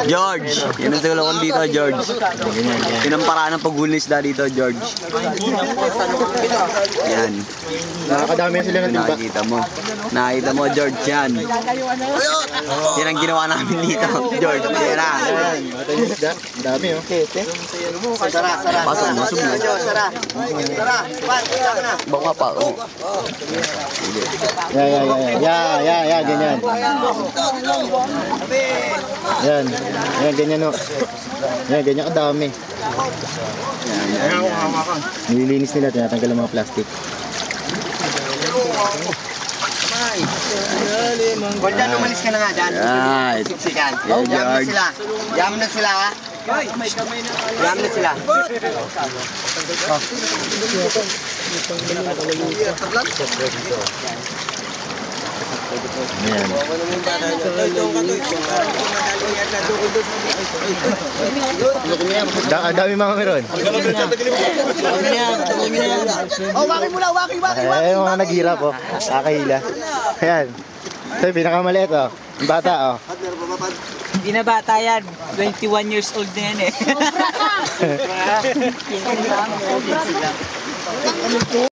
George, yan ang tulungan dito, George. Yan ang paraan ng paghulis na dito, George. Yan. Nakakadami sila ng timba. Nakita mo, George, yan. Yan ang ginawa namin dito, George. Yan na. Ang dami, oh. Pasok, masok mo. Baka pa, oh. Yeah, ganyan. Yan, ganyan, oh. Yan, ganyan kadami. Nililinis nila, tinatanggal ang mga plastic. Gordon, umalis ka na nga dyan. Right. Siksikan. Yeah, Jam na George. sila. Jam na sila, ha? Jam na sila. Ayan. Dami mga meron. Oh, waki muna, waki. Ay, yung mga naghirap, oh. Nakahila. Ayan. Ito yung pinakamaliit, oh. Yung bata, oh. Hindi na bata yan. 21 years old na yan eh.